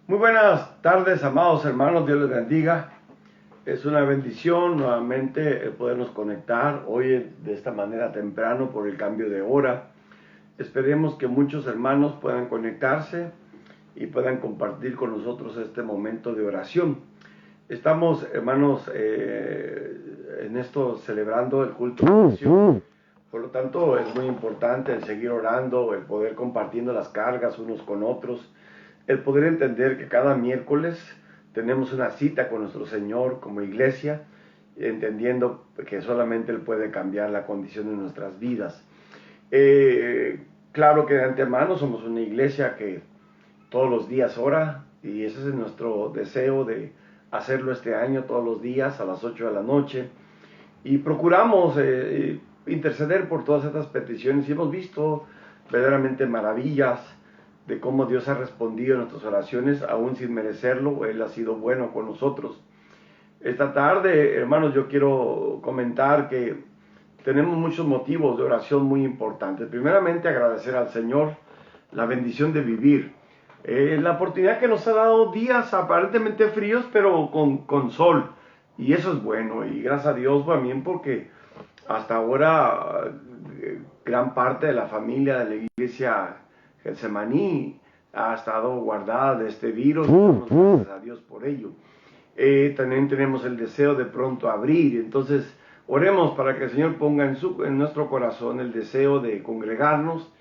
Muy buenas tardes, amados hermanos, Dios les bendiga. Es una bendición nuevamente el podernos conectar hoy de esta manera temprano por el cambio de hora. Esperemos que muchos hermanos puedan conectarse y puedan compartir con nosotros este momento de oración. Estamos, hermanos, en esto celebrando el culto de oración. Por lo tanto, es muy importante el seguir orando, el poder compartiendo las cargas unos con otros, el poder entender que cada miércoles tenemos una cita con nuestro Señor como iglesia, entendiendo que solamente Él puede cambiar la condición de nuestras vidas. Claro que de antemano somos una iglesia que todos los días ora, y ese es nuestro deseo de hacerlo este año todos los días a las 8 de la noche, y procuramos interceder por todas estas peticiones, y hemos visto verdaderamente maravillas de cómo Dios ha respondido a nuestras oraciones, aún sin merecerlo. Él ha sido bueno con nosotros. Esta tarde, hermanos, yo quiero comentar que tenemos muchos motivos de oración muy importantes. Primeramente, agradecer al Señor la bendición de vivir, la oportunidad que nos ha dado días aparentemente fríos, pero con sol, y eso es bueno, y gracias a Dios también, porque hasta ahora gran parte de la familia de la iglesia Getsemaní ha estado guardada de este virus, damos gracias a Dios por ello. También tenemos el deseo de pronto abrir, entonces oremos para que el Señor ponga en nuestro corazón el deseo de congregarnos,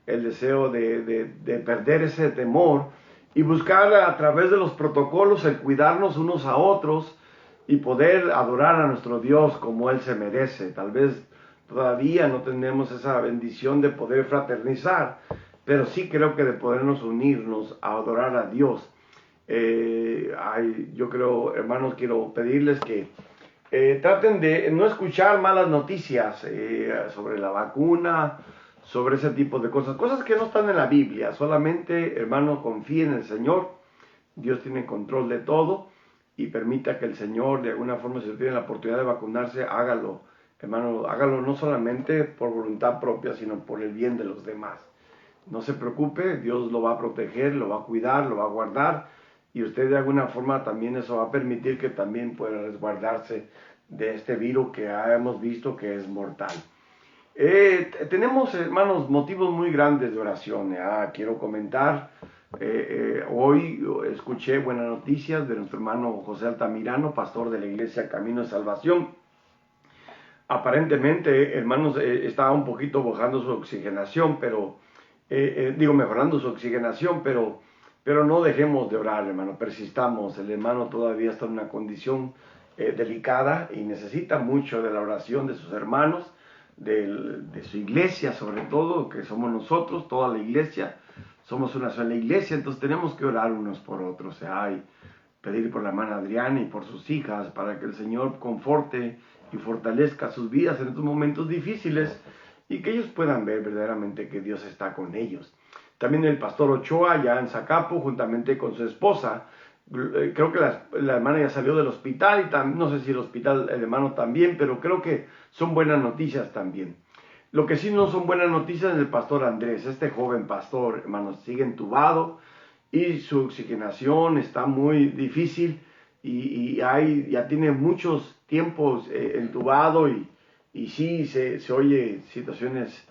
el deseo de perder ese temor y buscar a través de los protocolos el cuidarnos unos a otros y poder adorar a nuestro Dios como Él se merece. Tal vez todavía no tenemos esa bendición de poder fraternizar, pero sí creo que de podernos unirnos a adorar a Dios. Yo creo, hermanos, quiero pedirles que traten de no escuchar malas noticias sobre la vacuna, sobre ese tipo de cosas que no están en la Biblia. Solamente, hermano, confíe en el Señor. Dios tiene control de todo, y permita que el Señor, de alguna forma, si tiene la oportunidad de vacunarse, hágalo. Hermano, hágalo no solamente por voluntad propia, sino por el bien de los demás. No se preocupe, Dios lo va a proteger, lo va a cuidar, lo va a guardar, y usted de alguna forma también eso va a permitir que también pueda resguardarse de este virus que hemos visto que es mortal. Tenemos, hermanos, motivos muy grandes de oración. Quiero comentar, hoy escuché buenas noticias de nuestro hermano José Altamirano, pastor de la iglesia Camino de Salvación. Aparentemente, hermanos, estaba un poquito bajando su oxigenación, mejorando su oxigenación, pero no dejemos de orar, hermano, persistamos. El hermano todavía está en una condición delicada y necesita mucho de la oración de sus hermanos, de su iglesia sobre todo, que somos nosotros, toda la iglesia, somos una sola iglesia, entonces tenemos que orar unos por otros, y pedir por la hermana Adriana y por sus hijas, para que el Señor conforte y fortalezca sus vidas en estos momentos difíciles, y que ellos puedan ver verdaderamente que Dios está con ellos. También el pastor Ochoa, ya en Zacapo, juntamente con su esposa, creo que la hermana ya salió del hospital, y no sé si el hospital, el hermano también, pero creo que son buenas noticias también. Lo que sí no son buenas noticias es el pastor Andrés. Este joven pastor, hermanos, sigue entubado y su oxigenación está muy difícil, y ya tiene muchos tiempos entubado, y sí se oye situaciones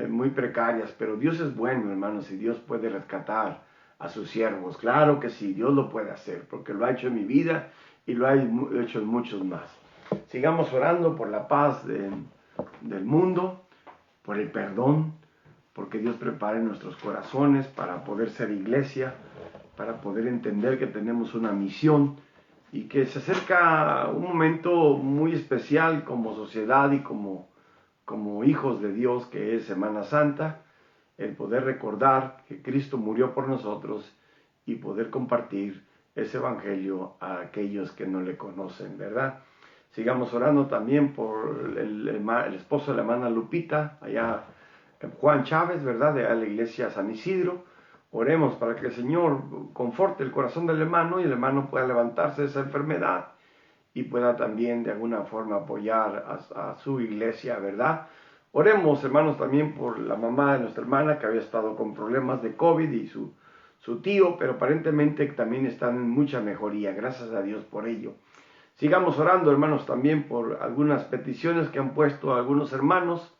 muy precarias, pero Dios es bueno, hermanos, y Dios puede rescatar a sus siervos. Claro que sí, Dios lo puede hacer, porque lo ha hecho en mi vida y lo ha hecho en muchos más. Sigamos orando por la paz del mundo, por el perdón, porque Dios prepare nuestros corazones para poder ser iglesia, para poder entender que tenemos una misión, y que se acerca un momento muy especial como sociedad y como hijos de Dios, que es Semana Santa, el poder recordar que Cristo murió por nosotros y poder compartir ese evangelio a aquellos que no le conocen, ¿verdad? Sigamos orando también por el esposo de la hermana Lupita, allá Juan Chávez, ¿verdad? De la iglesia San Isidro. Oremos para que el Señor conforte el corazón del hermano, y el hermano pueda levantarse de esa enfermedad y pueda también de alguna forma apoyar a su iglesia, ¿verdad? Oremos, hermanos, también por la mamá de nuestra hermana, que había estado con problemas de COVID, y su su tío, pero aparentemente también están en mucha mejoría, gracias a Dios por ello. Sigamos orando, hermanos, también por algunas peticiones que han puesto algunos hermanos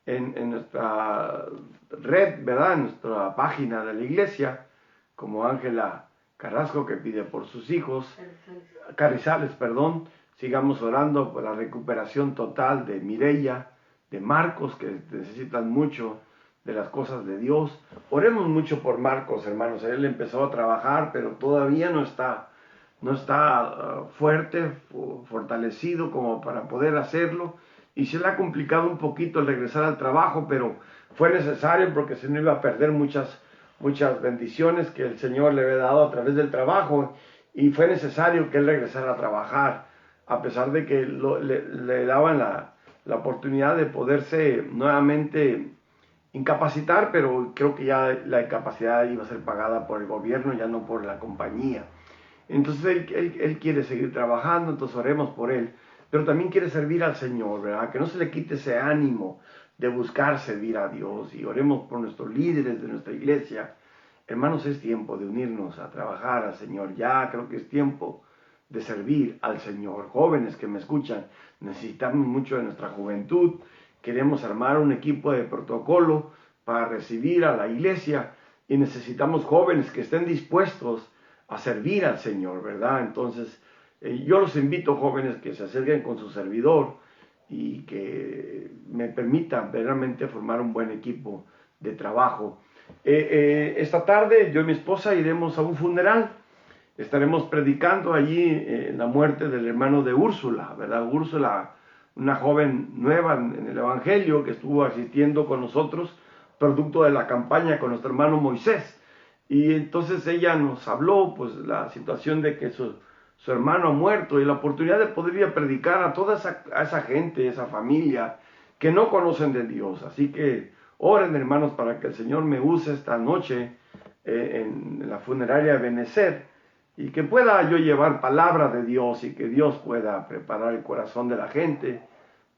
en nuestra red, ¿verdad? En nuestra página de la iglesia, como Ángela Carrasco, que pide por sus hijos, Carrizales, perdón. Sigamos orando por la recuperación total de Mireya, de Marcos, que necesitan mucho de las cosas de Dios. Oremos mucho por Marcos, hermanos. Él empezó a trabajar, pero todavía no está fuerte, fortalecido como para poder hacerlo. Y se le ha complicado un poquito el regresar al trabajo, pero fue necesario porque se no iba a perder muchas bendiciones que el Señor le había dado a través del trabajo. Y fue necesario que él regresara a trabajar, a pesar de que le daban la oportunidad de poderse nuevamente incapacitar, pero creo que ya la incapacidad iba a ser pagada por el gobierno, ya no por la compañía. Entonces él quiere seguir trabajando, entonces oremos por él, pero también quiere servir al Señor, ¿verdad? Que no se le quite ese ánimo de buscar servir a Dios, y oremos por nuestros líderes de nuestra iglesia. Hermanos, es tiempo de unirnos a trabajar al Señor. Ya creo que es tiempo de servir al Señor. Jóvenes que me escuchan, necesitamos mucho de nuestra juventud. Queremos armar un equipo de protocolo para recibir a la iglesia y necesitamos jóvenes que estén dispuestos a servir al Señor, ¿verdad? Entonces, yo los invito, jóvenes, que se acerquen con su servidor y que me permitan verdaderamente formar un buen equipo de trabajo. Esta tarde yo y mi esposa iremos a un funeral. Estaremos predicando allí la muerte del hermano de Úrsula, ¿verdad? Úrsula, una joven nueva en el Evangelio que estuvo asistiendo con nosotros, producto de la campaña con nuestro hermano Moisés. Y entonces ella nos habló, pues, la situación de que su hermano ha muerto y la oportunidad de poder ir a predicar a toda esa gente, esa familia que no conocen de Dios. Así que oren, hermanos, para que el Señor me use esta noche en la funeraria de Benecer, y que pueda yo llevar palabra de Dios y que Dios pueda preparar el corazón de la gente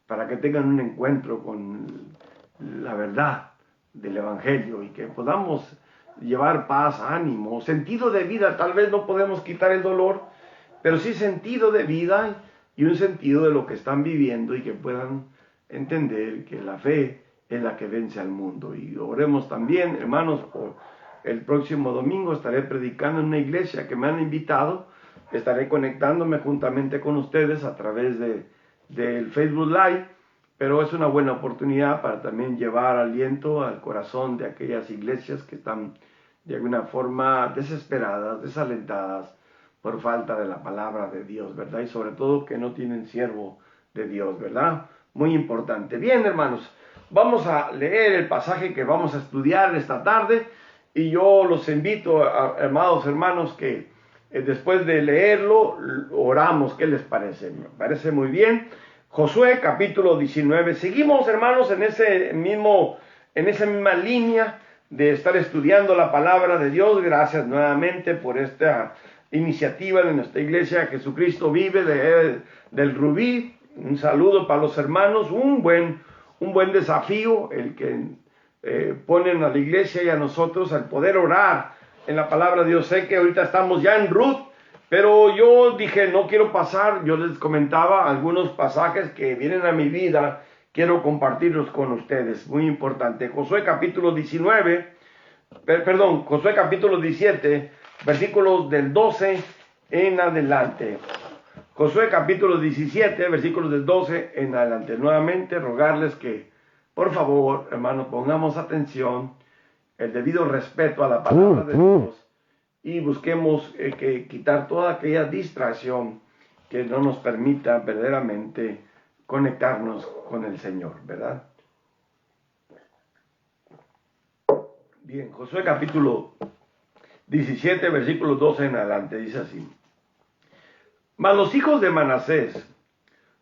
para que tengan un encuentro con la verdad del Evangelio y que podamos llevar paz, ánimo, sentido de vida. Tal vez no podemos quitar el dolor, pero sí sentido de vida y un sentido de lo que están viviendo, y que puedan entender que la fe es la que vence al mundo. Y oremos también, hermanos, por el próximo domingo estaré predicando en una iglesia que me han invitado. Estaré conectándome juntamente con ustedes a través del Facebook Live, pero es una buena oportunidad para también llevar aliento al corazón de aquellas iglesias que están de alguna forma desesperadas, desalentadas por falta de la palabra de Dios, ¿verdad? Y sobre todo que no tienen siervo de Dios, ¿verdad? Muy importante. Bien, hermanos, vamos a leer el pasaje que vamos a estudiar esta tarde. Y yo los invito, amados hermanos, que después de leerlo, oramos. ¿Qué les parece? Me parece muy bien. Josué capítulo 19. Seguimos, hermanos, en esa misma línea de estar estudiando la palabra de Dios. Gracias nuevamente por esta iniciativa de nuestra iglesia Jesucristo Vive del Rubí. Un saludo para los hermanos. Un buen desafío el que ponen a la iglesia y a nosotros al poder orar en la palabra de Dios. Sé que ahorita estamos ya en Ruth, pero yo dije, no quiero pasar. Yo les comentaba algunos pasajes que vienen a mi vida, quiero compartirlos con ustedes, muy importante. Josué capítulo 17, versículos del 12 en adelante. Josué capítulo 17, versículos del 12 en adelante. Nuevamente rogarles que, por favor, hermanos, pongamos atención, el debido respeto a la palabra de Dios, y busquemos que quitar toda aquella distracción que no nos permita verdaderamente conectarnos con el Señor, ¿verdad? Bien, Josué capítulo 17, versículos 12 en adelante, dice así: Mas los hijos de Manasés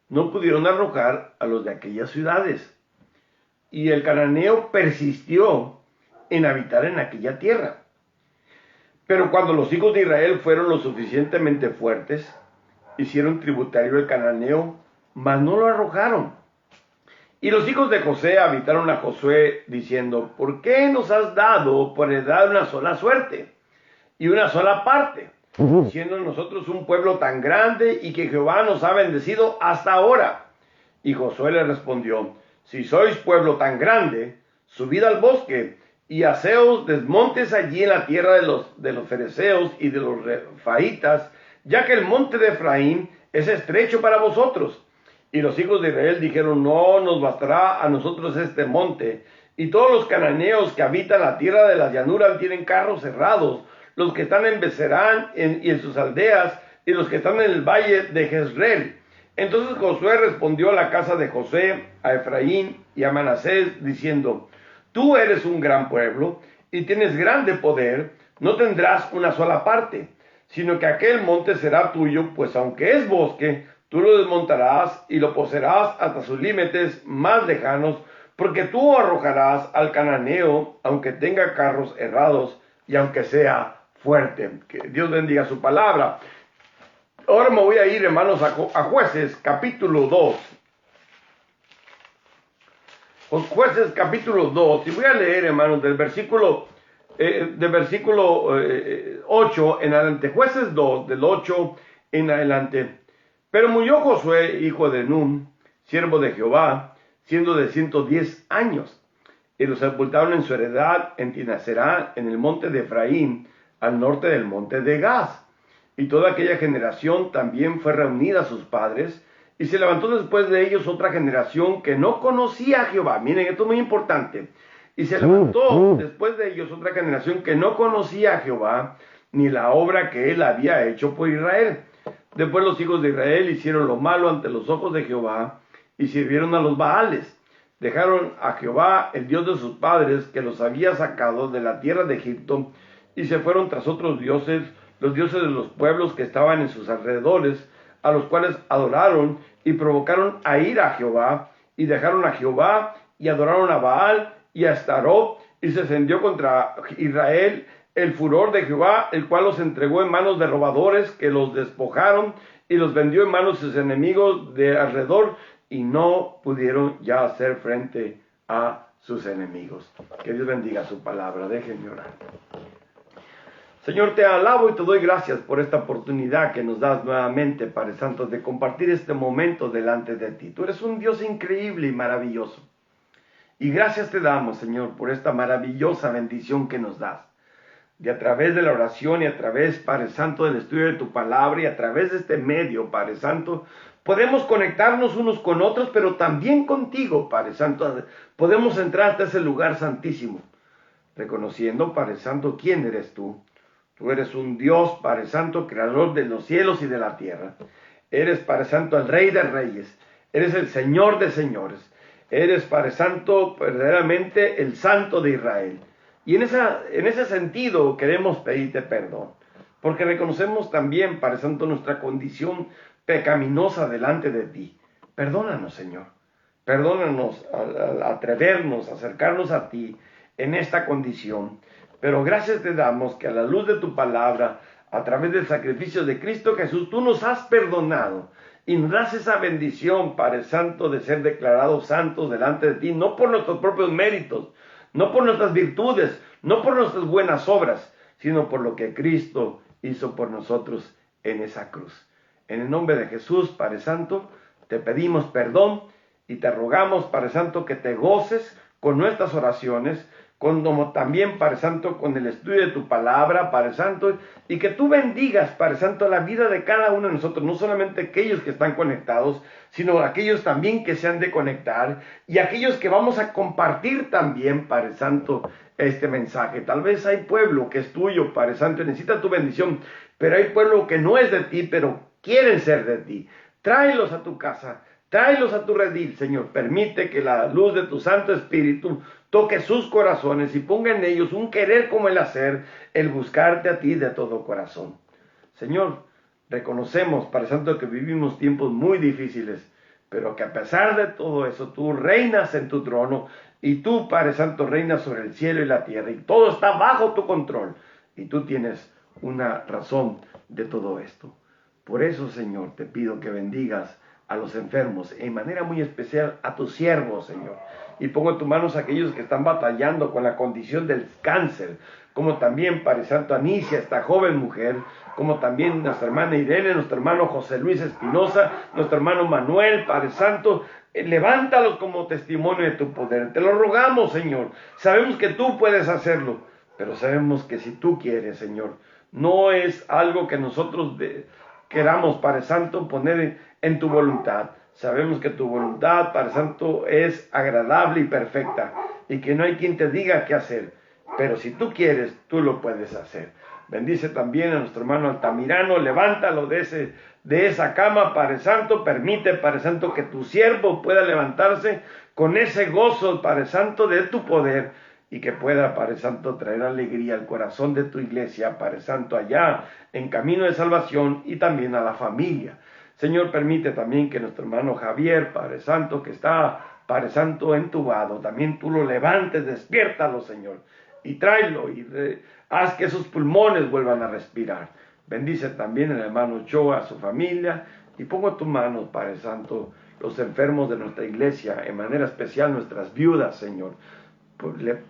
no pudieron arrojar a los de aquellas ciudades, y el cananeo persistió en habitar en aquella tierra. Pero cuando los hijos de Israel fueron lo suficientemente fuertes, hicieron tributario el cananeo, mas no lo arrojaron. Y los hijos de José habitaron a Josué, diciendo: ¿Por qué nos has dado por heredad una sola suerte? y una sola parte, siendo nosotros un pueblo tan grande y que Jehová nos ha bendecido hasta ahora. Y Josué le respondió: si sois pueblo tan grande, subid al bosque y haceos desmontes allí en la tierra de los fereceos y de los refaitas, ya que el monte de Efraín es estrecho para vosotros. Y los hijos de Israel dijeron: no nos bastará a nosotros este monte. Y todos los cananeos que habitan la tierra de las llanuras tienen carros cerrados, los que están en Beserán y en sus aldeas, y los que están en el valle de Jezreel. Entonces Josué respondió a la casa de José, a Efraín y a Manasés, diciendo: tú eres un gran pueblo y tienes grande poder, no tendrás una sola parte, sino que aquel monte será tuyo, pues aunque es bosque, tú lo desmontarás y lo poseerás hasta sus límites más lejanos, porque tú arrojarás al cananeo, aunque tenga carros errados y aunque sea fuerte. Que Dios bendiga su palabra. Ahora me voy a ir, hermanos, a Jueces capítulo 2. Jueces capítulo 2, y voy a leer, hermanos, del versículo 8 en adelante. Jueces 2, del 8 en adelante. Pero murió Josué, hijo de Nun, siervo de Jehová, siendo de 110 años, y lo sepultaron en su heredad en Tinaserá, en el monte de Efraín, al norte del monte de Gaz. Y toda aquella generación también fue reunida a sus padres, y se levantó después de ellos otra generación que no conocía a Jehová. Miren, esto es muy importante. Y se levantó después de ellos otra generación que no conocía a Jehová, ni la obra que él había hecho por Israel. Después los hijos de Israel hicieron lo malo ante los ojos de Jehová, y sirvieron a los Baales. Dejaron a Jehová, el Dios de sus padres, que los había sacado de la tierra de Egipto, y se fueron tras otros dioses, los dioses de los pueblos que estaban en sus alrededores, a los cuales adoraron y provocaron a ira a Jehová, y dejaron a Jehová y adoraron a Baal y a Astarot, y se encendió contra Israel el furor de Jehová, el cual los entregó en manos de robadores que los despojaron y los vendió en manos de sus enemigos de alrededor, y no pudieron ya hacer frente a sus enemigos. Que Dios bendiga su palabra. Déjenme orar. Señor, te alabo y te doy gracias por esta oportunidad que nos das nuevamente, Padre Santo, de compartir este momento delante de ti. Tú eres un Dios increíble y maravilloso. Y gracias te damos, Señor, por esta maravillosa bendición que nos das. De a través de la oración y a través, Padre Santo, del estudio de tu palabra y a través de este medio, Padre Santo, podemos conectarnos unos con otros, pero también contigo, Padre Santo. Podemos entrar hasta ese lugar santísimo, reconociendo, Padre Santo, quién eres tú. Tú eres un Dios, Padre Santo, creador de los cielos y de la tierra. Eres, Padre Santo, el Rey de Reyes. Eres el Señor de Señores. Eres, Padre Santo, verdaderamente el Santo de Israel. Y en ese sentido queremos pedirte perdón, porque reconocemos también, Padre Santo, nuestra condición pecaminosa delante de ti. Perdónanos, Señor. Perdónanos al atrevernos, a acercarnos a ti en esta condición. Pero gracias te damos que a la luz de tu palabra, a través del sacrificio de Cristo Jesús, tú nos has perdonado y nos das esa bendición, Padre Santo, de ser declarados santos delante de ti, no por nuestros propios méritos, no por nuestras virtudes, no por nuestras buenas obras, sino por lo que Cristo hizo por nosotros en esa cruz. En el nombre de Jesús, Padre Santo, te pedimos perdón y te rogamos, Padre Santo, que te goces con nuestras oraciones, como también, Padre Santo, con el estudio de tu palabra, Padre Santo, y que tú bendigas, Padre Santo, la vida de cada uno de nosotros, no solamente aquellos que están conectados, sino aquellos también que se han de conectar, y aquellos que vamos a compartir también, Padre Santo, este mensaje. Tal vez hay pueblo que es tuyo, Padre Santo, y necesita tu bendición, pero hay pueblo que no es de ti, pero quieren ser de ti. Tráelos a tu casa, tráelos a tu redil, Señor. Permite que la luz de tu Santo Espíritu toque sus corazones y ponga en ellos un querer como el hacer, el buscarte a ti de todo corazón. Señor, reconocemos, Padre Santo, que vivimos tiempos muy difíciles, pero que a pesar de todo eso, tú reinas en tu trono, y tú, Padre Santo, reinas sobre el cielo y la tierra, y todo está bajo tu control, y tú tienes una razón de todo esto. Por eso, Señor, te pido que bendigas a los enfermos, en manera muy especial a tus siervos, Señor, y pongo en tus manos a aquellos que están batallando con la condición del cáncer, como también, Padre Santo, Anicia, esta joven mujer, como también nuestra hermana Irene, nuestro hermano José Luis Espinosa, nuestro hermano Manuel, Padre Santo, levántalos como testimonio de tu poder. Te lo rogamos, Señor. Sabemos que tú puedes hacerlo, pero sabemos que si tú quieres, Señor, no es algo que nosotros queramos, Padre Santo, poner en tu voluntad. Sabemos que tu voluntad, Padre Santo, es agradable y perfecta, y que no hay quien te diga qué hacer, pero si tú quieres, tú lo puedes hacer. Bendice también a nuestro hermano Altamirano, levántalo de esa cama, Padre Santo, permite, Padre Santo, que tu siervo pueda levantarse con ese gozo, Padre Santo, de tu poder, y que pueda, Padre Santo, traer alegría al corazón de tu iglesia, Padre Santo, allá en camino de salvación, y también a la familia. Señor, permite también que nuestro hermano Javier, Padre Santo, que está, Padre Santo, entubado, también tú lo levantes, despiértalo, Señor, y tráelo, y haz que esos pulmones vuelvan a respirar. Bendice también al hermano Ochoa, a su familia, y pongo en tus manos, Padre Santo, los enfermos de nuestra iglesia, en manera especial nuestras viudas, Señor.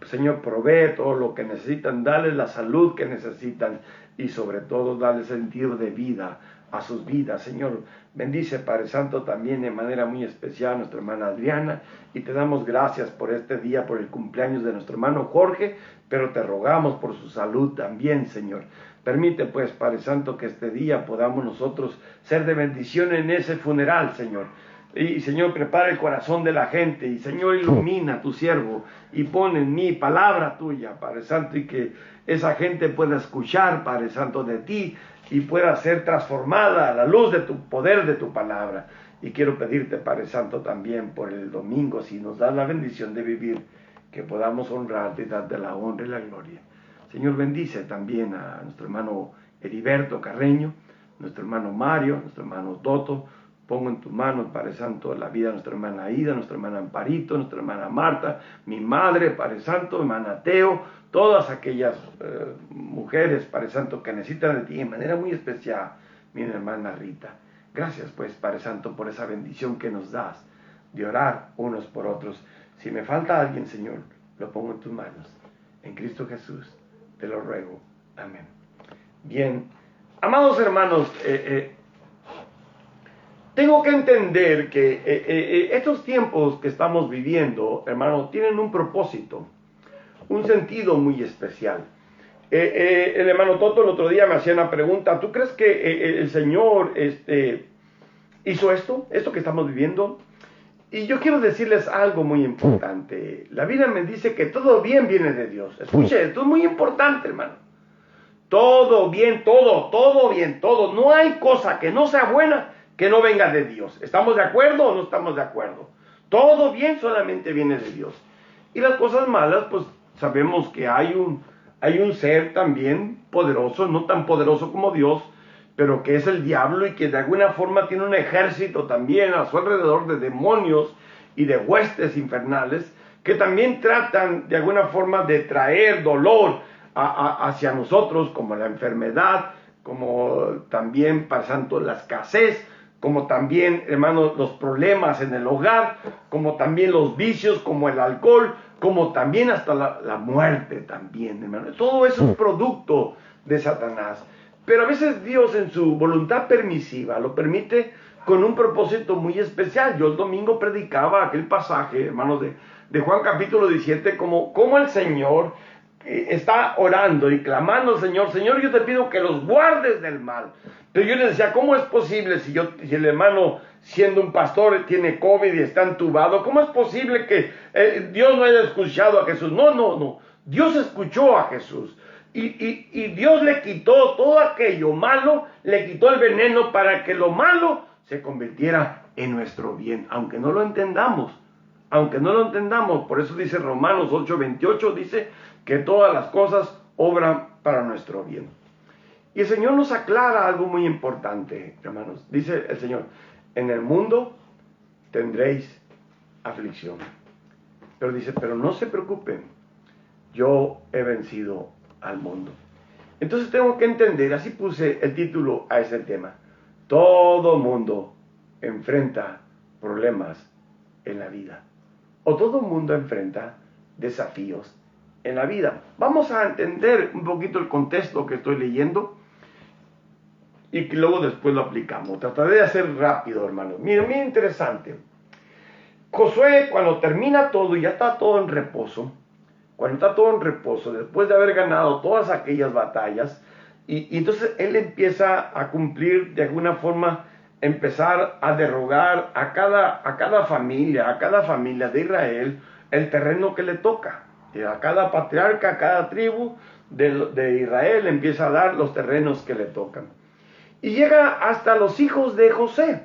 Señor, provee todo lo que necesitan, dale la salud que necesitan, y sobre todo dale sentido de vida a sus vidas. Señor, bendice, Padre Santo, también de manera muy especial a nuestra hermana Adriana, y te damos gracias por este día, por el cumpleaños de nuestro hermano Jorge, pero te rogamos por su salud también, Señor. Permite, pues, Padre Santo, que este día podamos nosotros ser de bendición en ese funeral, Señor. Y, Señor, prepara el corazón de la gente, y, Señor, ilumina a tu siervo, y pon en mí palabra tuya, Padre Santo, y que esa gente pueda escuchar, Padre Santo, de ti, y pueda ser transformada a la luz de tu poder, de tu palabra. Y quiero pedirte, Padre Santo, también por el domingo, si nos das la bendición de vivir, que podamos honrarte y darte la honra y la gloria. Señor, bendice también a nuestro hermano Heriberto Carreño, nuestro hermano Mario, nuestro hermano Toto. Pongo en tus manos, Padre Santo, la vida de nuestra hermana Aida, nuestra hermana Amparito, nuestra hermana Marta, mi madre, Padre Santo, hermana Teo, todas aquellas mujeres, Padre Santo, que necesitan de ti de manera muy especial, mi hermana Rita. Gracias, pues, Padre Santo, por esa bendición que nos das de orar unos por otros. Si me falta alguien, Señor, lo pongo en tus manos. En Cristo Jesús, te lo ruego. Amén. Bien, amados hermanos, tengo que entender que estos tiempos que estamos viviendo, hermano, tienen un propósito, un sentido muy especial. El hermano Toto el otro día me hacía una pregunta. ¿Tú crees que el Señor hizo esto que estamos viviendo? Y yo quiero decirles algo muy importante. La Biblia me dice que todo bien viene de Dios. Escuche, esto es muy importante, hermano. Todo bien, todo bien, todo. No hay cosa que no sea buena que no venga de Dios. ¿Estamos de acuerdo o no estamos de acuerdo? Todo bien solamente viene de Dios. Y las cosas malas, pues sabemos que hay un ser también poderoso, no tan poderoso como Dios, pero que es el diablo, y que de alguna forma tiene un ejército también a su alrededor de demonios y de huestes infernales, que también tratan de alguna forma de traer dolor hacia nosotros, como la enfermedad, como también, Padre Santo, la escasez, como también, hermanos, los problemas en el hogar, como también los vicios, como el alcohol, como también hasta la muerte también, hermano. Todo eso es producto de Satanás. Pero a veces Dios, en su voluntad permisiva, lo permite con un propósito muy especial. Yo el domingo predicaba aquel pasaje, hermanos, de Juan capítulo 17, como el Señor está orando y clamando al Señor: Señor, yo te pido que los guardes del mal. Pero yo le decía, ¿cómo es posible si el hermano, siendo un pastor, tiene COVID y está entubado? ¿Cómo es posible que Dios no haya escuchado a Jesús? No. Dios escuchó a Jesús. Y Dios le quitó todo aquello malo, le quitó el veneno para que lo malo se convirtiera en nuestro bien, aunque no lo entendamos. Por eso dice Romanos 8:28, dice que todas las cosas obran para nuestro bien. Y el Señor nos aclara algo muy importante, hermanos. Dice el Señor: en el mundo tendréis aflicción. Pero dice, pero no se preocupen, yo he vencido al mundo. Entonces tengo que entender, así puse el título a ese tema: todo mundo enfrenta problemas en la vida. o todo mundo enfrenta desafíos en la vida. Vamos a entender un poquito el contexto que estoy leyendo y que luego después lo aplicamos. Trataré de hacer rápido, hermanos. Miren, muy interesante. Josué, cuando termina todo y ya está todo en reposo, después de haber ganado todas aquellas batallas, y entonces él empieza a cumplir de alguna forma, empezar a derrogar a cada familia de Israel el terreno que le toca. A cada patriarca, a cada tribu de Israel empieza a dar los terrenos que le tocan. Y llega hasta los hijos de José.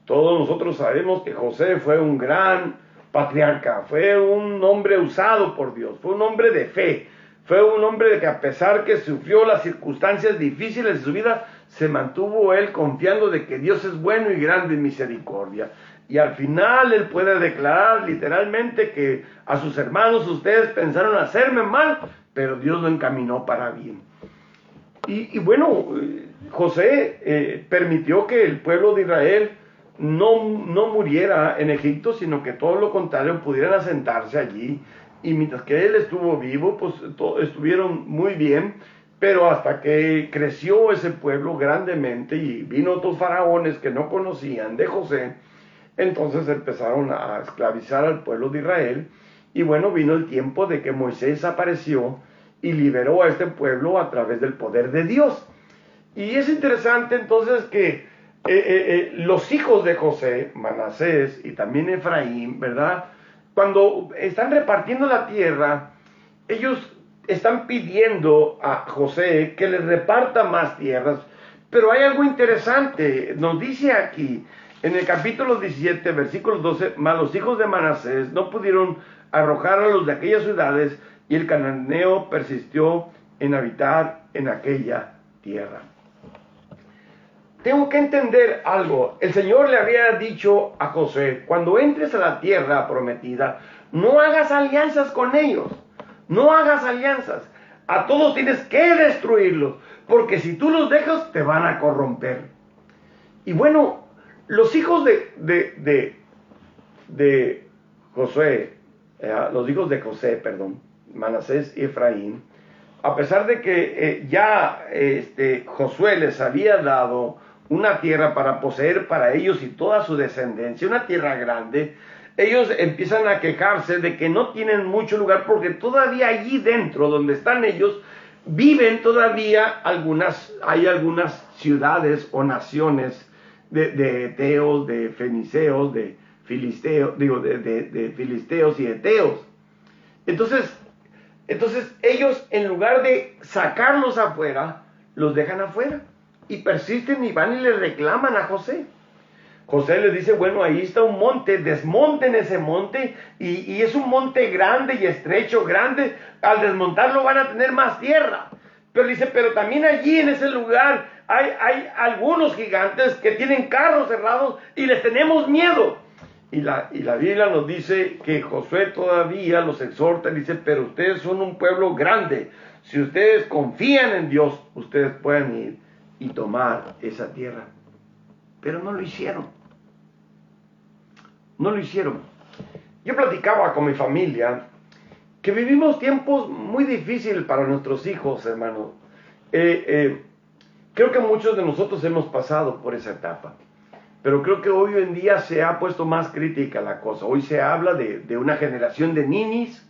Todos nosotros sabemos que José fue un gran patriarca, fue un hombre usado por Dios, fue un hombre de fe, fue un hombre de que a pesar que sufrió las circunstancias difíciles de su vida, se mantuvo él confiando de que Dios es bueno y grande en misericordia. Y al final él puede declarar literalmente que a sus hermanos, ustedes pensaron hacerme mal, pero Dios lo encaminó para bien. Y bueno, José permitió que el pueblo de Israel no muriera en Egipto, sino que todo lo contrario, pudieran asentarse allí. Y mientras que él estuvo vivo, pues estuvieron muy bien, pero hasta que creció ese pueblo grandemente y vino otros faraones que no conocían de José, entonces empezaron a esclavizar al pueblo de Israel. Y bueno, vino el tiempo de que Moisés apareció y liberó a este pueblo a través del poder de Dios. Y es interesante entonces que los hijos de José, Manasés y también Efraín, ¿verdad? Cuando están repartiendo la tierra, ellos están pidiendo a José que les reparta más tierras, pero hay algo interesante, nos dice aquí, en el capítulo 17, versículo 12, mas los hijos de Manasés no pudieron arrojar a los de aquellas ciudades, y el cananeo persistió en habitar en aquella tierra. Tengo que entender algo. El Señor le había dicho a José, cuando entres a la tierra prometida, no hagas alianzas con ellos, no hagas alianzas. A todos tienes que destruirlos, porque si tú los dejas, te van a corromper. Y bueno, los hijos de Josué, los hijos de José, Manasés y Efraín, a pesar de que Josué les había dado una tierra para poseer para ellos y toda su descendencia, una tierra grande, ellos empiezan a quejarse de que no tienen mucho lugar, porque todavía allí dentro, donde están ellos, viven todavía hay algunas ciudades o naciones de heteos, de feniceos, de filisteos, de filisteos y heteos. Entonces ellos, en lugar de sacarlos afuera, los dejan afuera y persisten y van y le reclaman a José. José les dice, bueno, ahí está un monte, desmonten ese monte, y es un monte grande y estrecho, grande, al desmontarlo van a tener más tierra. Pero dice, pero también allí en ese lugar hay algunos gigantes que tienen carros cerrados y les tenemos miedo. Y la Biblia nos dice que Josué todavía los exhorta, dice, pero ustedes son un pueblo grande, si ustedes confían en Dios, ustedes pueden ir y tomar esa tierra. Pero no lo hicieron. No lo hicieron. Yo platicaba con mi familia que vivimos tiempos muy difíciles para nuestros hijos, hermano. Creo que muchos de nosotros hemos pasado por esa etapa. Pero creo que hoy en día se ha puesto más crítica la cosa. Hoy se habla de una generación de ninis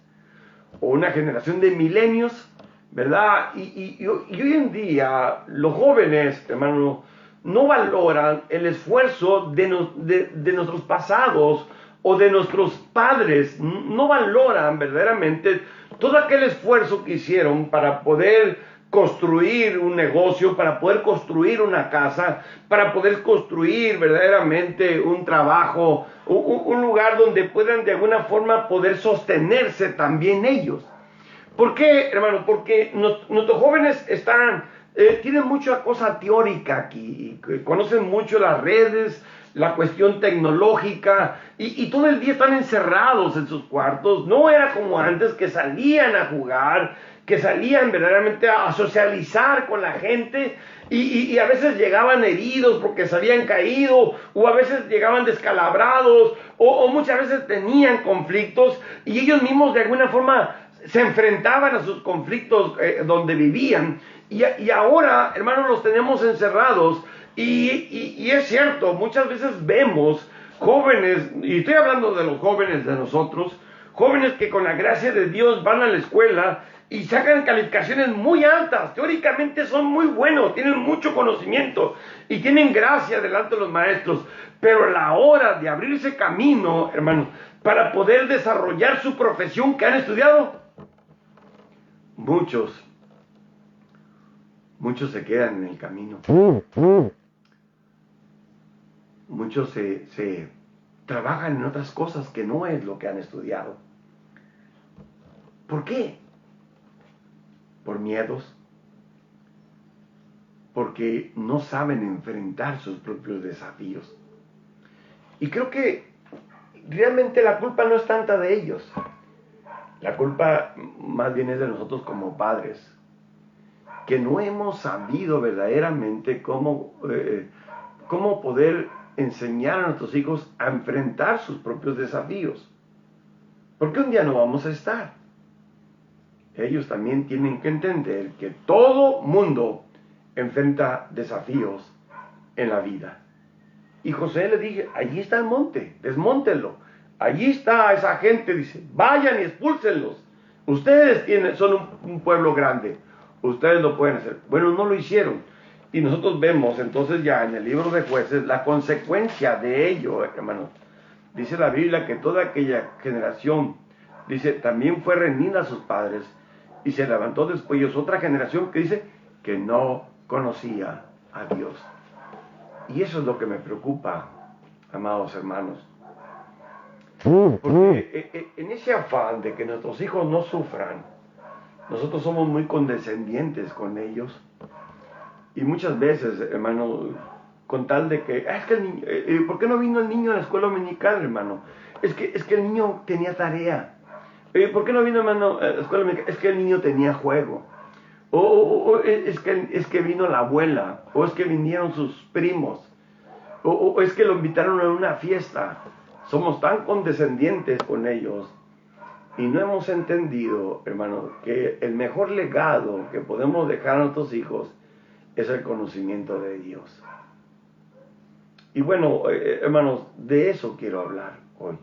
o una generación de milenios, ¿verdad? Y hoy en día los jóvenes, hermano, no valoran el esfuerzo de nuestros pasados o de nuestros padres. No valoran verdaderamente todo aquel esfuerzo que hicieron para poder construir un negocio, para poder construir una casa, para poder construir verdaderamente un trabajo, un lugar donde puedan de alguna forma poder sostenerse también ellos. ¿Por qué, hermano? Porque nuestros jóvenes tienen mucha cosa teórica aquí, conocen mucho las redes, la cuestión tecnológica, y todo el día están encerrados en sus cuartos. No era como antes, que salían a jugar, que salían verdaderamente a socializar con la gente y a veces llegaban heridos porque se habían caído, o a veces llegaban descalabrados, o muchas veces tenían conflictos y ellos mismos de alguna forma se enfrentaban a sus conflictos donde vivían. Y ahora, hermanos, los tenemos encerrados y es cierto, muchas veces vemos jóvenes, y estoy hablando de los jóvenes de nosotros, jóvenes que con la gracia de Dios van a la escuela y sacan calificaciones muy altas, teóricamente son muy buenos, tienen mucho conocimiento y tienen gracia delante de los maestros, pero a la hora de abrirse camino, hermanos, para poder desarrollar su profesión que han estudiado, muchos se quedan en el camino. Muchos se trabajan en otras cosas que no es lo que han estudiado. ¿Por qué? Por miedos, porque no saben enfrentar sus propios desafíos. Y creo que realmente la culpa no es tanta de ellos. La culpa más bien es de nosotros como padres, que no hemos sabido verdaderamente cómo poder enseñar a nuestros hijos a enfrentar sus propios desafíos. Porque un día no vamos a estar. Ellos también tienen que entender que todo mundo enfrenta desafíos en la vida. Y José le dije, allí está el monte, desmóntenlo. Allí está esa gente, dice, vayan y expúlsenlos. Ustedes son un pueblo grande, ustedes lo pueden hacer. Bueno, no lo hicieron. Y nosotros vemos entonces ya en el libro de Jueces la consecuencia de ello, hermanos. Dice la Biblia que toda aquella generación, dice, también fue rendida a sus padres y se levantó después de ellos otra generación que dice que no conocía a Dios. Y eso es lo que me preocupa, amados hermanos. Porque en ese afán de que nuestros hijos no sufran, nosotros somos muy condescendientes con ellos. Y muchas veces, hermano, con tal de que, ¿por qué no vino el niño a la escuela dominical, hermano? Es que el niño tenía tarea. ¿Por qué no vino, hermano, a la escuela dominical? Es que el niño tenía juego. Es que vino la abuela, o es que vinieron sus primos, o es que lo invitaron a una fiesta. Somos tan condescendientes con ellos y no hemos entendido, hermano, que el mejor legado que podemos dejar a nuestros hijos es el conocimiento de Dios. Y bueno, hermanos, de eso quiero hablar hoy.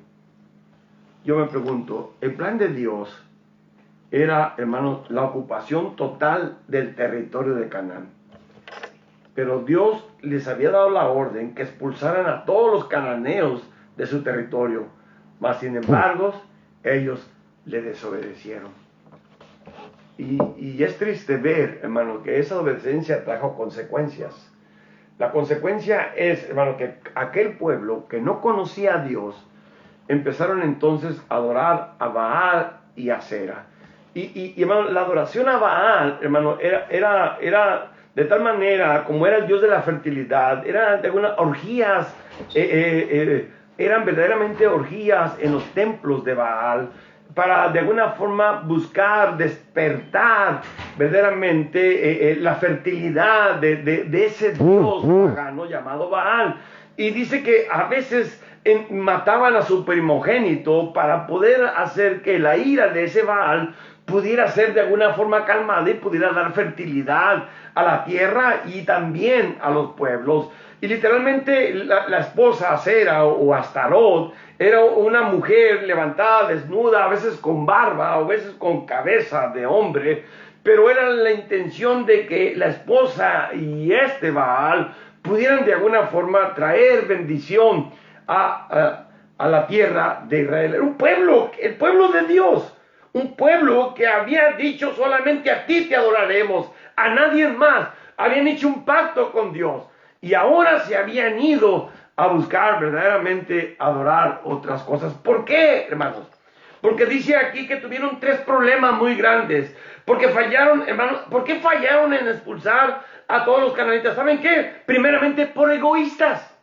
Yo me pregunto, el plan de Dios era, hermanos, la ocupación total del territorio de Canaán. Pero Dios les había dado la orden que expulsaran a todos los cananeos de su territorio. Mas, sin embargo, ellos le desobedecieron. Y es triste ver, hermano, que esa obediencia trajo consecuencias. La consecuencia es, hermano, que aquel pueblo que no conocía a Dios, empezaron entonces a adorar a Baal y a Asera. Y hermano, la adoración a Baal, hermano, era de tal manera, como era el dios de la fertilidad, eran de algunas orgías, eran verdaderamente orgías en los templos de Baal, para de alguna forma buscar despertar verdaderamente la fertilidad de ese dios pagano llamado Baal. Y dice que a veces mataban a su primogénito para poder hacer que la ira de ese Baal pudiera ser de alguna forma calmada y pudiera dar fertilidad a la tierra y también a los pueblos. Y literalmente la esposa Asera o Astarot era una mujer levantada, desnuda, a veces con barba, a veces con cabeza de hombre, pero era la intención de que la esposa y este Baal pudieran de alguna forma traer bendición a la tierra de Israel. Era un pueblo, el pueblo de Dios, un pueblo que había dicho solamente a ti te adoraremos, a nadie más. Habían hecho un pacto con Dios y ahora se habían ido a buscar verdaderamente adorar otras cosas. ¿Por qué, hermanos? Porque dice aquí que tuvieron 3 problemas muy grandes. Porque fallaron, hermanos, ¿por qué fallaron en expulsar a todos los cananitas? ¿Saben qué? Primeramente por egoístas.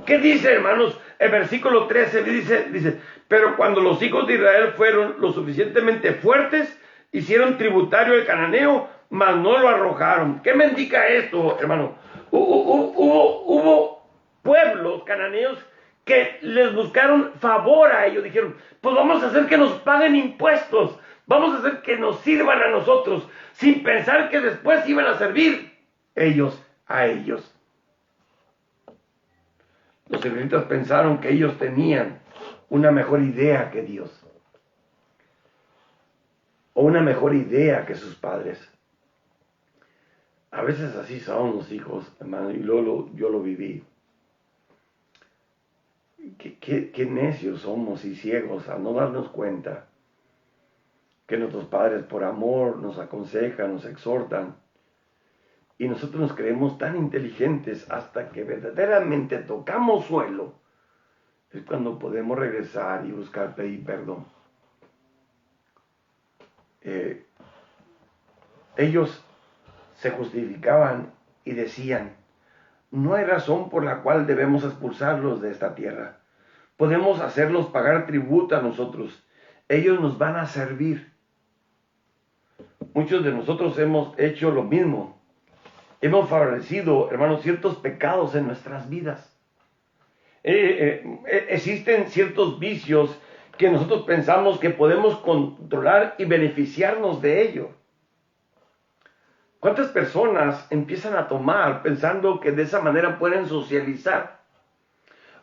¿Qué dice, hermanos? El versículo 13 dice, pero cuando los hijos de Israel fueron lo suficientemente fuertes hicieron tributario al cananeo, mas no lo arrojaron. ¿Qué me indica esto, hermano? Hubo pueblos cananeos que les buscaron favor a ellos. Dijeron, pues vamos a hacer que nos paguen impuestos, vamos a hacer que nos sirvan a nosotros, sin pensar que después iban a servir ellos a ellos. Los israelitas pensaron que ellos tenían una mejor idea que Dios, o una mejor idea que sus padres. A veces así son los hijos, hermano, y yo lo viví. Qué necios somos y ciegos a no darnos cuenta que nuestros padres por amor nos aconsejan, nos exhortan, y nosotros nos creemos tan inteligentes hasta que verdaderamente tocamos suelo. Es cuando podemos regresar y buscar pedir perdón. Ellos se justificaban y decían, no hay razón por la cual debemos expulsarlos de esta tierra. Podemos hacerlos pagar tributo a nosotros. Ellos nos van a servir. Muchos de nosotros hemos hecho lo mismo. Hemos favorecido, hermanos, ciertos pecados en nuestras vidas. Existen ciertos vicios que nosotros pensamos que podemos controlar y beneficiarnos de ello. ¿Cuántas personas empiezan a tomar pensando que de esa manera pueden socializar?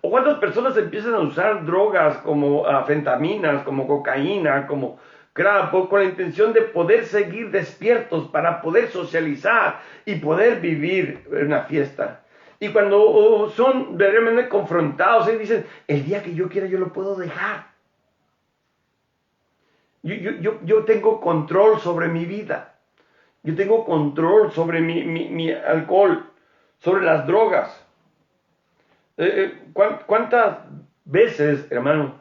¿O cuántas personas empiezan a usar drogas como anfetaminas, como cocaína, como crack, con la intención de poder seguir despiertos para poder socializar y poder vivir una fiesta? Y cuando son realmente confrontados, ellos dicen, el día que yo quiera yo lo puedo dejar. Yo tengo control sobre mi vida. Yo tengo control sobre mi alcohol, sobre las drogas. ¿Cuántas veces, hermano,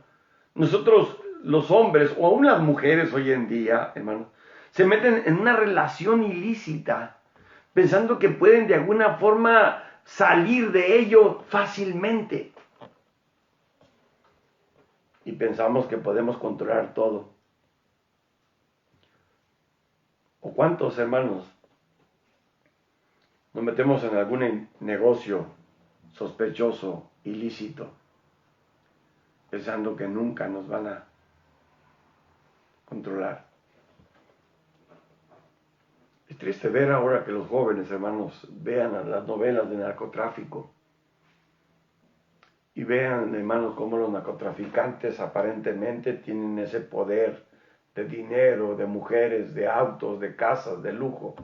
nosotros los hombres, o aún las mujeres hoy en día, hermano, se meten en una relación ilícita, pensando que pueden de alguna forma salir de ello fácilmente? Y pensamos que podemos controlar todo. ¿O cuántos, hermanos, nos metemos en algún negocio sospechoso, ilícito, pensando que nunca nos van a controlar? Es triste ver ahora que los jóvenes, hermanos, vean las novelas de narcotráfico y vean, hermanos, cómo los narcotraficantes aparentemente tienen ese poder de dinero, de mujeres, de autos, de casas, de lujo.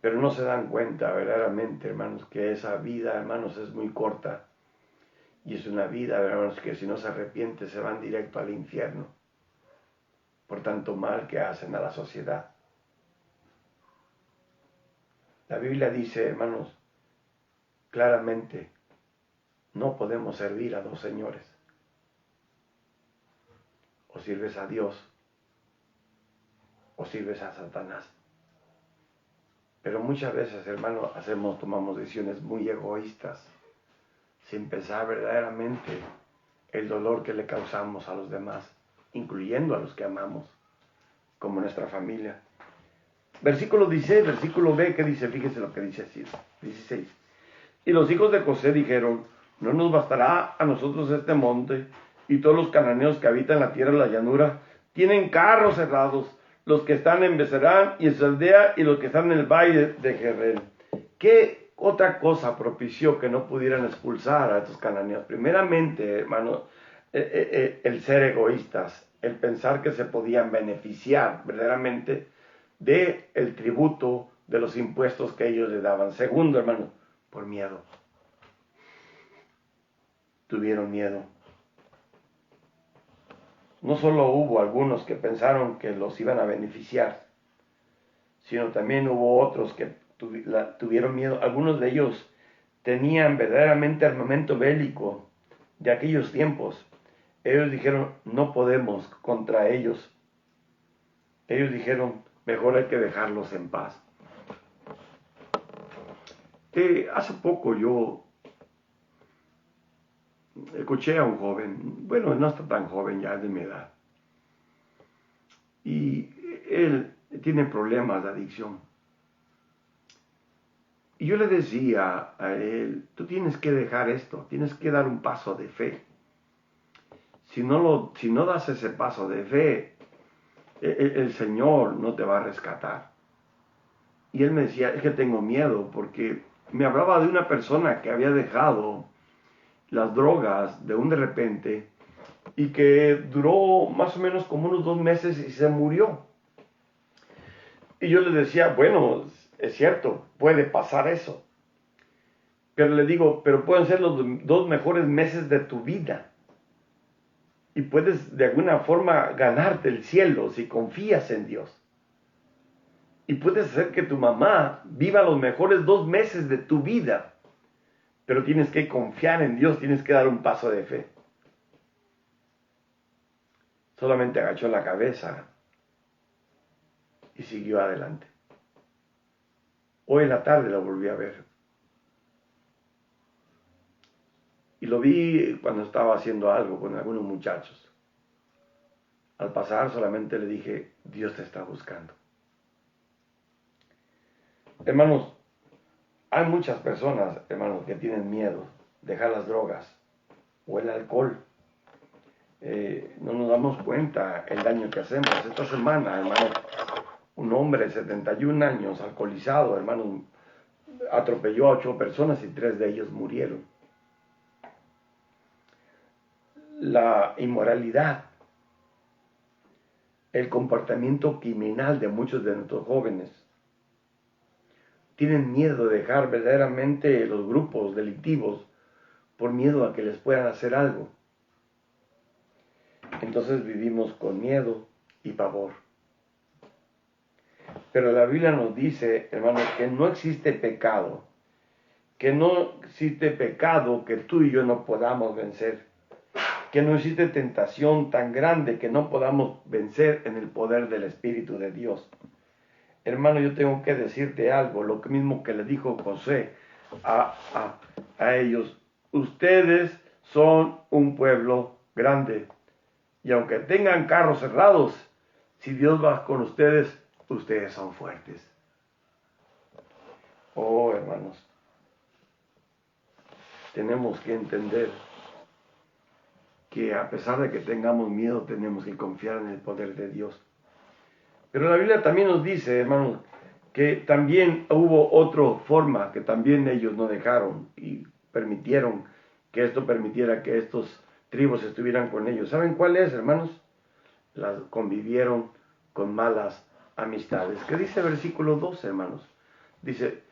Pero no se dan cuenta verdaderamente, hermanos, que esa vida, hermanos, es muy corta. Y es una vida, hermanos, que si no se arrepiente se van directo al infierno. Por tanto mal que hacen a la sociedad. La Biblia dice, hermanos, claramente, no podemos servir a dos señores. O sirves a Dios, o sirves a Satanás. Pero muchas veces, hermano, tomamos decisiones muy egoístas, sin pensar verdaderamente el dolor que le causamos a los demás, incluyendo a los que amamos, como nuestra familia. Versículo 16, versículo B, que dice, fíjese lo que dice así, 16. Y los hijos de José dijeron, no nos bastará a nosotros este monte, y todos los cananeos que habitan la tierra de la llanura tienen carros cerrados, los que están en Beserán y en su aldea, y los que están en el valle de Jerreel. ¿Qué otra cosa propició que no pudieran expulsar a estos cananeos? Primeramente, hermano, el ser egoístas, el pensar que se podían beneficiar verdaderamente del tributo, de los impuestos que ellos le daban. Segundo, hermano, por miedo. Tuvieron miedo. No solo hubo algunos que pensaron que los iban a beneficiar, sino también hubo otros que tuvieron miedo. Algunos de ellos tenían verdaderamente armamento bélico de aquellos tiempos. Ellos dijeron, no podemos contra ellos. Ellos dijeron, mejor hay que dejarlos en paz. Hace poco yo escuché a un joven, bueno, no está tan joven, ya es de mi edad, y él tiene problemas de adicción. Y yo le decía a él, tú tienes que dejar esto, tienes que dar un paso de fe. Si no das ese paso de fe, el Señor no te va a rescatar. Y él me decía, es que tengo miedo, porque me hablaba de una persona que había dejado las drogas de repente, y que duró más o menos como unos 2 meses y se murió. Y yo le decía, bueno, es cierto, puede pasar eso. Pero le digo, pero pueden ser los 2 mejores meses de tu vida. Y puedes de alguna forma ganarte el cielo si confías en Dios. Y puedes hacer que tu mamá viva los mejores 2 meses de tu vida. Pero tienes que confiar en Dios, tienes que dar un paso de fe. Solamente agachó la cabeza y siguió adelante. Hoy en la tarde lo volví a ver. Y lo vi cuando estaba haciendo algo con algunos muchachos. Al pasar solamente le dije, Dios te está buscando. Hermanos, hay muchas personas, hermanos, que tienen miedo de dejar las drogas o el alcohol. No nos damos cuenta el daño que hacemos. Esta semana, hermano, un hombre de 71 años, alcoholizado, hermano, atropelló a 8 personas y 3 de ellos murieron. La inmoralidad, el comportamiento criminal de muchos de nuestros jóvenes. Tienen miedo de dejar verdaderamente los grupos delictivos por miedo a que les puedan hacer algo. Entonces vivimos con miedo y pavor. Pero la Biblia nos dice, hermanos, que no existe pecado, que tú y yo no podamos vencer, que no existe tentación tan grande que no podamos vencer en el poder del Espíritu de Dios. Hermano, yo tengo que decirte algo, lo mismo que le dijo José a ellos. Ustedes son un pueblo grande, y aunque tengan carros cerrados, si Dios va con ustedes, ustedes son fuertes. Oh, hermanos, tenemos que entender que a pesar de que tengamos miedo, tenemos que confiar en el poder de Dios. Pero la Biblia también nos dice, hermanos, que también hubo otra forma que también ellos no dejaron y permitieron que esto permitiera que estos tribus estuvieran con ellos. ¿Saben cuál es, hermanos? Las convivieron con malas amistades. ¿Qué dice el versículo 12, hermanos? Dice,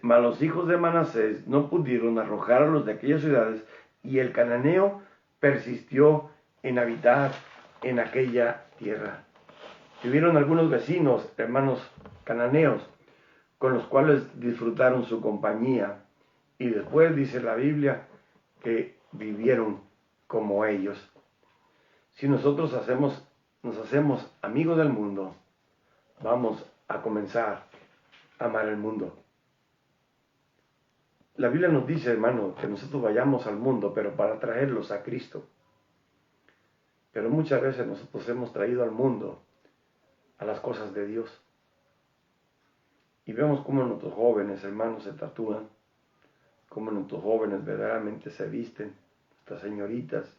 mas los hijos de Manasés no pudieron arrojar a los de aquellas ciudades, y el cananeo persistió en habitar en aquella tierra. Tuvieron algunos vecinos, hermanos cananeos, con los cuales disfrutaron su compañía, y después dice la Biblia que vivieron como ellos. Si nosotros nos hacemos amigos del mundo, vamos a comenzar a amar el mundo. La Biblia nos dice, hermano, que nosotros vayamos al mundo, pero para traerlos a Cristo. Pero muchas veces nosotros hemos traído al mundo a las cosas de Dios. Y vemos cómo nuestros jóvenes, hermanos, se tatúan, cómo nuestros jóvenes verdaderamente se visten, nuestras señoritas.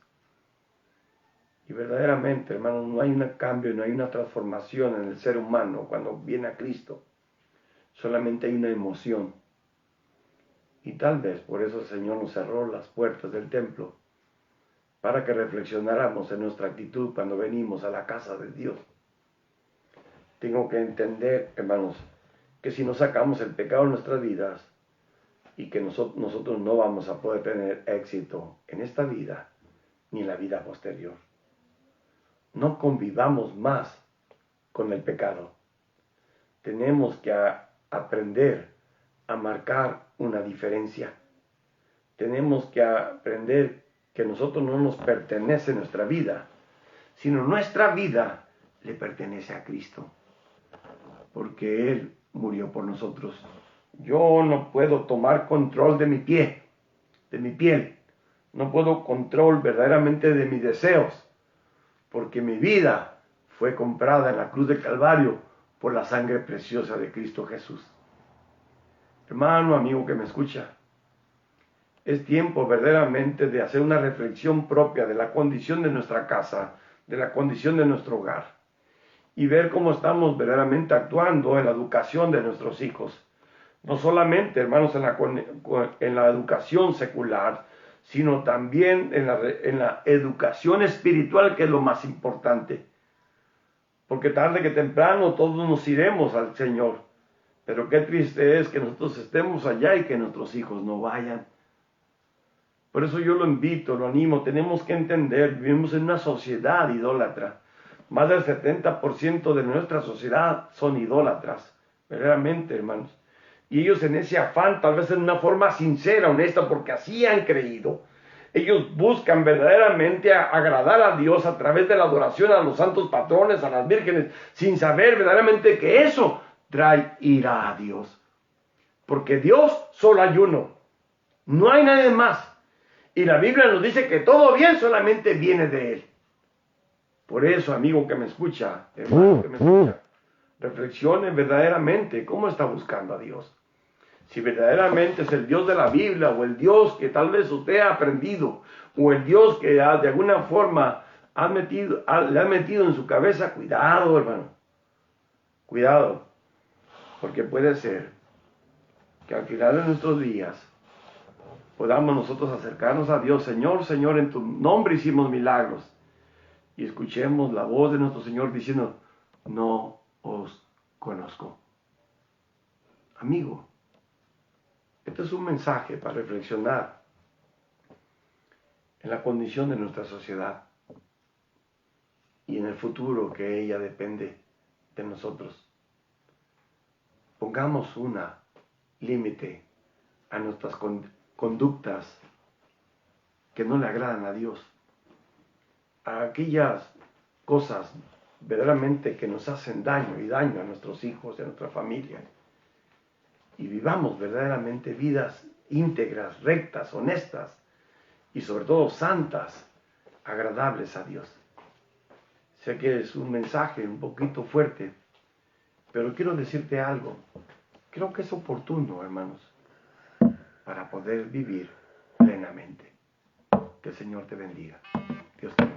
Y verdaderamente, hermanos, no hay un cambio, no hay una transformación en el ser humano cuando viene a Cristo. Solamente hay una emoción. Y tal vez por eso el Señor nos cerró las puertas del templo, para que reflexionáramos en nuestra actitud cuando venimos a la casa de Dios. Tengo que entender, hermanos, que si no sacamos el pecado de nuestras vidas, y que nosotros no vamos a poder tener éxito en esta vida, ni en la vida posterior. No convivamos más con el pecado. Tenemos que aprender a marcar una diferencia. Tenemos que aprender que nosotros no nos pertenece nuestra vida, sino nuestra vida le pertenece a Cristo, porque Él murió por nosotros. Yo no puedo tomar control de mi piel, no puedo control verdaderamente de mis deseos, porque mi vida fue comprada en la cruz del Calvario por la sangre preciosa de Cristo Jesús. Hermano, amigo que me escucha, es tiempo verdaderamente de hacer una reflexión propia de la condición de nuestra casa, de la condición de nuestro hogar, y ver cómo estamos verdaderamente actuando en la educación de nuestros hijos. No solamente, hermanos, en la educación secular, sino también en la educación espiritual, que es lo más importante. Porque tarde que temprano todos nos iremos al Señor. Pero qué triste es que nosotros estemos allá y que nuestros hijos no vayan. Por eso yo lo invito, lo animo, tenemos que entender, vivimos en una sociedad idólatra. Más del 70% de nuestra sociedad son idólatras, verdaderamente, hermanos. Y ellos en ese afán, tal vez en una forma sincera, honesta, porque así han creído, ellos buscan verdaderamente agradar a Dios a través de la adoración a los santos patrones, a las vírgenes, sin saber verdaderamente que eso trae ira a Dios. Porque Dios solo hay uno, no hay nadie más. Y la Biblia nos dice que todo bien solamente viene de Él. Por eso, amigo que me escucha, hermano que me escucha, reflexione verdaderamente cómo está buscando a Dios. Si verdaderamente es el Dios de la Biblia, o el Dios que tal vez usted ha aprendido, o el Dios que de alguna forma le ha metido en su cabeza, cuidado, hermano. Cuidado, porque puede ser que al final de nuestros días podamos nosotros acercarnos a Dios. Señor, Señor, en tu nombre hicimos milagros. Y escuchemos la voz de nuestro Señor diciendo, no os conozco. Amigo, este es un mensaje para reflexionar en la condición de nuestra sociedad y en el futuro que ella depende de nosotros. Pongamos un límite a nuestras conductas que no le agradan a Dios, a aquellas cosas verdaderamente que nos hacen daño y daño a nuestros hijos y a nuestra familia. Y vivamos verdaderamente vidas íntegras, rectas, honestas y sobre todo santas, agradables a Dios. Sé que es un mensaje un poquito fuerte, pero quiero decirte algo. Creo que es oportuno, hermanos, para poder vivir plenamente. Que el Señor te bendiga. Dios te bendiga.